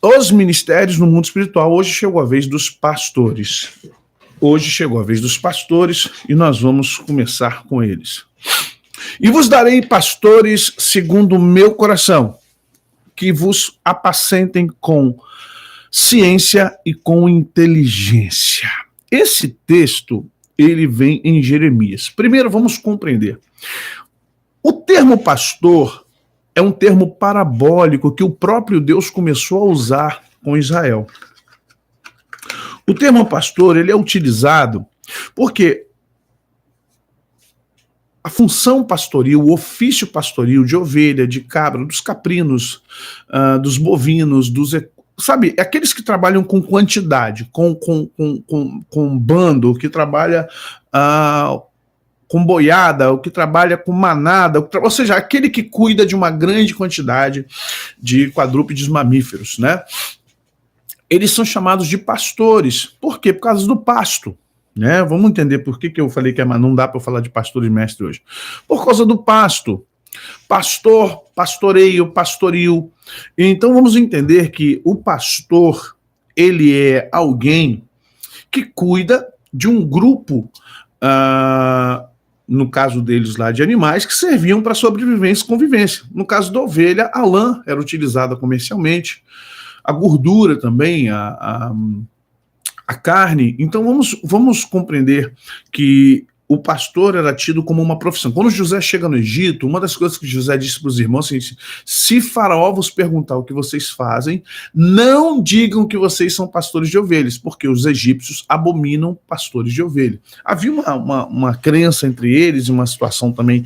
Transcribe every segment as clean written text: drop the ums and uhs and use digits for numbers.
Os ministérios no mundo espiritual, hoje chegou a vez dos pastores. Hoje chegou a vez dos pastores e nós vamos começar com eles. E vos darei pastores segundo o meu coração, que vos apacentem com ciência e com inteligência. Esse texto, ele vem em Jeremias. Primeiro, vamos compreender. O termo pastor é um termo parabólico que o próprio Deus começou a usar com Israel. O termo pastor, ele é utilizado porque a função pastoril, o ofício pastoril de ovelha, de cabra, dos caprinos, dos bovinos, sabe, aqueles que trabalham com quantidade, com bando, que trabalha com boiada, o que trabalha com manada, ou seja, aquele que cuida de uma grande quantidade de quadrúpedes mamíferos, né? Eles são chamados de pastores. Por quê? Por causa do pasto, né? Vamos entender por que eu falei que não dá para eu falar de pastor e mestre hoje. Por causa do pasto. Pastor, pastoreio, pastoril. Então vamos entender que o pastor, ele é alguém que cuida de um grupo, no caso deles lá, de animais que serviam para sobrevivência e convivência. No caso da ovelha, a lã era utilizada comercialmente, a gordura também, a carne. Então vamos compreender que o pastor era tido como uma profissão. Quando José chega no Egito, uma das coisas que José disse para os irmãos é assim: se Faraó vos perguntar o que vocês fazem, não digam que vocês são pastores de ovelhas, porque os egípcios abominam pastores de ovelha. Havia uma crença entre eles, uma situação também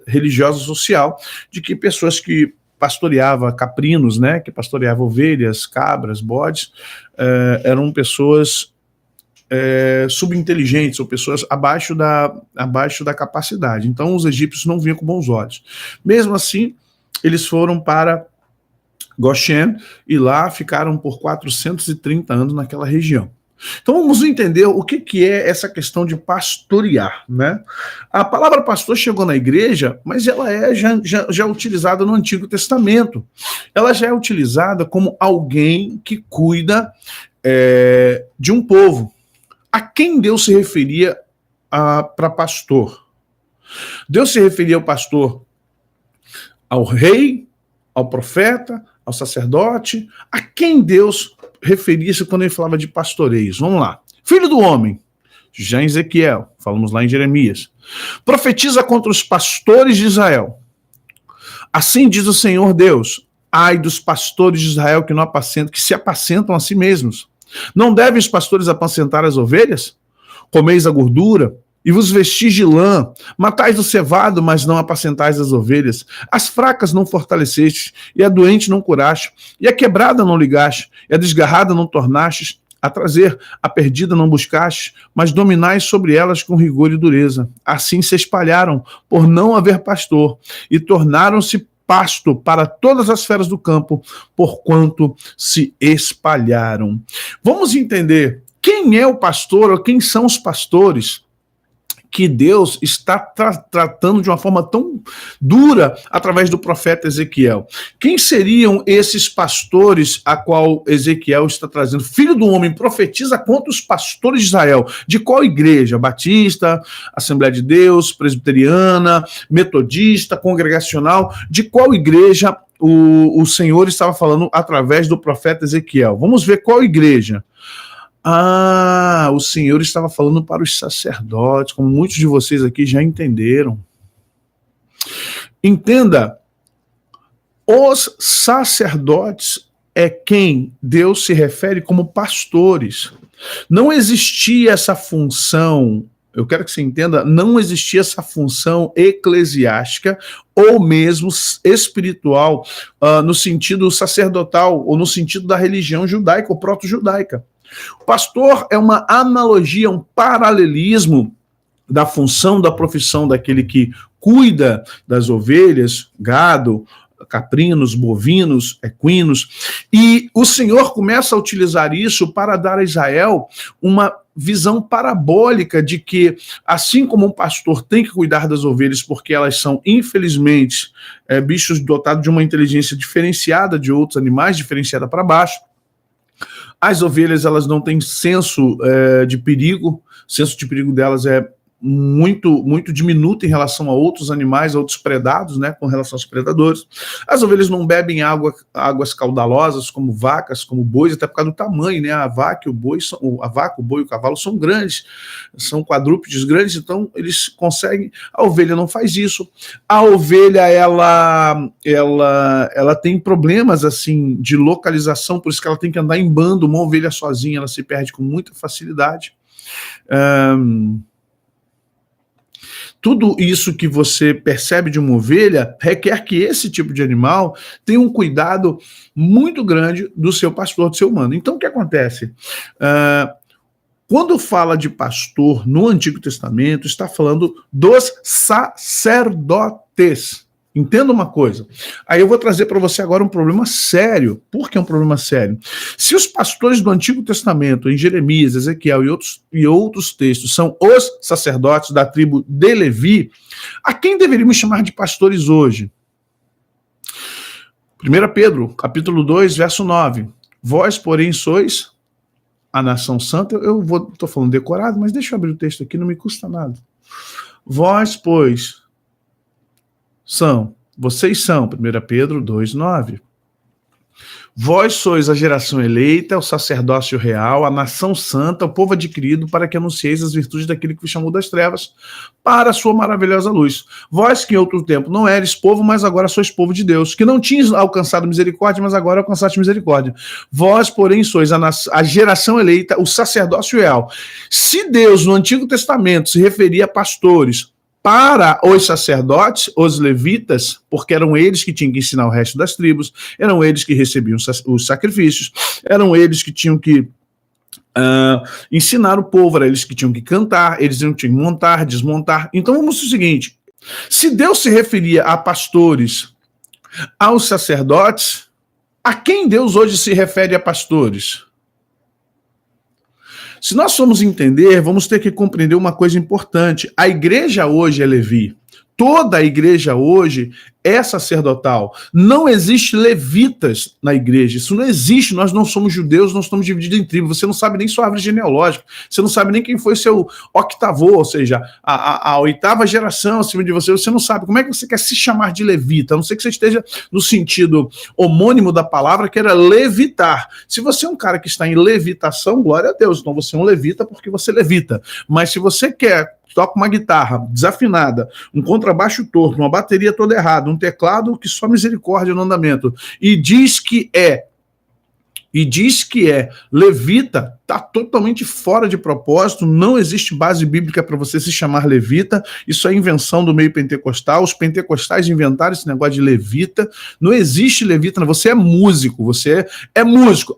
religiosa social, de que pessoas que pastoreavam caprinos, né, que pastoreavam ovelhas, cabras, bodes, eram pessoas subinteligentes, ou pessoas abaixo da capacidade. Então os egípcios não viam com bons olhos. Mesmo assim, eles foram para Goshen e lá ficaram por 430 anos naquela região. Então vamos entender o que é essa questão de pastorear, né? A palavra pastor chegou na igreja, mas ela é já utilizada no Antigo Testamento. Ela já é utilizada como alguém que cuida de um povo. A quem Deus se referia para pastor? Deus se referia ao pastor, ao rei, ao profeta, ao sacerdote. A quem Deus referia-se quando ele falava de pastoreios? Vamos lá. Filho do homem, já em Ezequiel, falamos lá em Jeremias, profetiza contra os pastores de Israel. Assim diz o Senhor Deus: ai dos pastores de Israel que se apacentam a si mesmos. Não devem os pastores apacentar as ovelhas? Comeis a gordura e vos vestis de lã, matais o cevado, mas não apacentais as ovelhas. As fracas não fortalecestes, e a doente não curaste, e a quebrada não ligaste, e a desgarrada não tornastes a trazer, a perdida não buscaste, mas dominais sobre elas com rigor e dureza. Assim se espalharam, por não haver pastor, e tornaram-se pasto para todas as feras do campo, porquanto se espalharam. Vamos entender quem é o pastor, ou quem são os pastores que Deus está tratando de uma forma tão dura através do profeta Ezequiel. Quem seriam esses pastores a qual Ezequiel está trazendo? Filho do homem, profetiza contra os pastores de Israel. De qual igreja? Batista, Assembleia de Deus, Presbiteriana, Metodista, Congregacional? De qual igreja o Senhor estava falando através do profeta Ezequiel? Vamos ver qual igreja. O Senhor estava falando para os sacerdotes, como muitos de vocês aqui já entenderam. Entenda, os sacerdotes é quem Deus se refere como pastores. Não existia essa função, eu quero que você entenda, não existia essa função eclesiástica ou mesmo espiritual, no sentido sacerdotal ou no sentido da religião judaica ou proto-judaica. O pastor é uma analogia, um paralelismo da função, da profissão daquele que cuida das ovelhas, gado, caprinos, bovinos, equinos, e o Senhor começa a utilizar isso para dar a Israel uma visão parabólica de que, assim como um pastor tem que cuidar das ovelhas porque elas são, infelizmente, bichos dotados de uma inteligência diferenciada de outros animais, diferenciada para baixo, as ovelhas elas não têm senso de perigo, o senso de perigo delas é muito diminuto em relação a outros animais, a outros predados, né, com relação aos predadores. As ovelhas não bebem águas caudalosas como vacas, como bois, até por causa do tamanho, né? A vaca, o boi e o cavalo são grandes, são quadrúpedes grandes, então eles conseguem. A ovelha não faz isso. A ovelha ela tem problemas assim de localização, por isso que ela tem que andar em bando. Uma ovelha sozinha ela se perde com muita facilidade. Tudo isso que você percebe de uma ovelha requer que esse tipo de animal tenha um cuidado muito grande do seu pastor, do seu mano. Então, o que acontece? Quando fala de pastor no Antigo Testamento, está falando dos sacerdotes. Entenda uma coisa. Aí eu vou trazer para você agora um problema sério. Por que é um problema sério? Se os pastores do Antigo Testamento, em Jeremias, Ezequiel e outros textos, são os sacerdotes da tribo de Levi, a quem deveríamos chamar de pastores hoje? 1 Pedro, capítulo 2, verso 9. Vós, porém, sois a nação santa. Eu estou falando decorado, mas deixa eu abrir o texto aqui, não me custa nada. Vós, pois, vocês são, 1 Pedro 2,9. Vós sois a geração eleita, o sacerdócio real, a nação santa, o povo adquirido, para que anuncieis as virtudes daquele que vos chamou das trevas para a sua maravilhosa luz. Vós que em outro tempo não eres povo, mas agora sois povo de Deus, que não tinhas alcançado misericórdia, mas agora alcançaste misericórdia. Vós, porém, sois a geração eleita, o sacerdócio real. Se Deus, no Antigo Testamento, se referia a pastores para os sacerdotes, os levitas, porque eram eles que tinham que ensinar o resto das tribos, eram eles que recebiam os sacrifícios, eram eles que tinham que ensinar o povo, eram eles que tinham que cantar, eles tinham que montar, desmontar. Então vamos ao seguinte, se Deus se referia a pastores, aos sacerdotes, a quem Deus hoje se refere a pastores? Se nós formos entender, vamos ter que compreender uma coisa importante. A igreja hoje é Levi. Toda a igreja hoje é sacerdotal. Não existe levitas na igreja. Isso não existe. Nós não somos judeus, nós estamos divididos em tribos. Você não sabe nem sua árvore genealógica. Você não sabe nem quem foi seu octavô, ou seja, a oitava geração acima de você. Você não sabe. Como é que você quer se chamar de levita? A não ser que você esteja no sentido homônimo da palavra, que era levitar. Se você é um cara que está em levitação, glória a Deus. Então você é um levita porque você levita. Mas se você toca uma guitarra desafinada, um contrabaixo torto, uma bateria toda errada, um teclado que só misericórdia no andamento, e diz que é levita, está totalmente fora de propósito, não existe base bíblica para você se chamar levita, isso é invenção do meio pentecostal, os pentecostais inventaram esse negócio de levita, não existe levita, você é músico,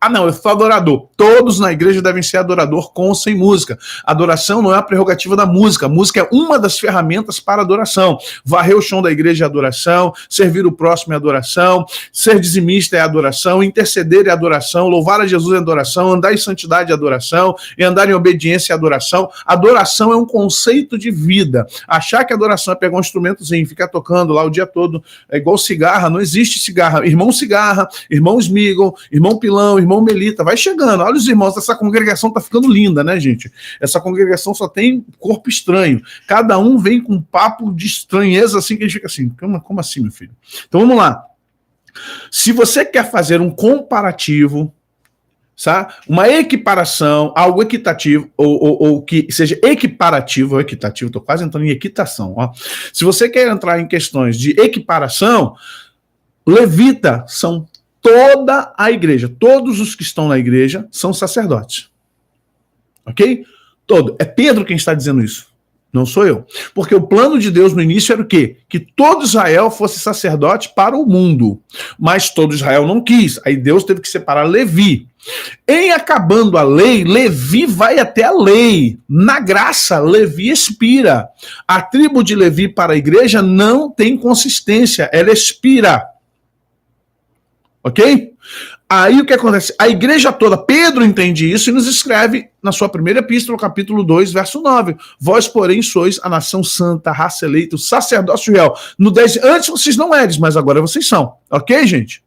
ah não, eu sou adorador, todos na igreja devem ser adorador com ou sem música, adoração não é a prerrogativa da música, a música é uma das ferramentas para adoração, varrer o chão da igreja é adoração, servir o próximo é adoração, ser dizimista é adoração, interceder é adoração, louvar a Jesus é adoração, andar em santidade é adoração, e andar em obediência é adoração. Adoração é um conceito de vida. Achar que adoração é pegar um instrumentozinho e ficar tocando lá o dia todo é igual cigarra, não existe cigarra. Irmão Cigarra, irmão Smigol, irmão Pilão, irmão Melita, vai chegando. Olha os irmãos, essa congregação tá ficando linda, né, gente? Essa congregação só tem corpo estranho. Cada um vem com um papo de estranheza assim que a gente fica assim, como assim, meu filho? Então vamos lá. Se você quer fazer um comparativo, sabe? Uma equiparação, algo equitativo, ou que seja equiparativo ou equitativo, estou quase entrando em equitação. Ó. Se você quer entrar em questões de equiparação, levita são toda a igreja, todos os que estão na igreja são sacerdotes. Ok? É Pedro quem está dizendo isso. Não sou eu. Porque o plano de Deus no início era o quê? Que todo Israel fosse sacerdote para o mundo. Mas todo Israel não quis. Aí Deus teve que separar Levi. Em acabando a lei, Levi vai até a lei. Na graça, Levi expira. A tribo de Levi para a igreja não tem consistência. Ela expira. Ok? Aí o que acontece? A igreja toda, Pedro entende isso e nos escreve na sua primeira epístola, capítulo 2, verso 9. Vós, porém, sois a nação santa, raça eleita, o sacerdócio real. No 10, antes vocês não eram, mas agora vocês são. Ok, gente?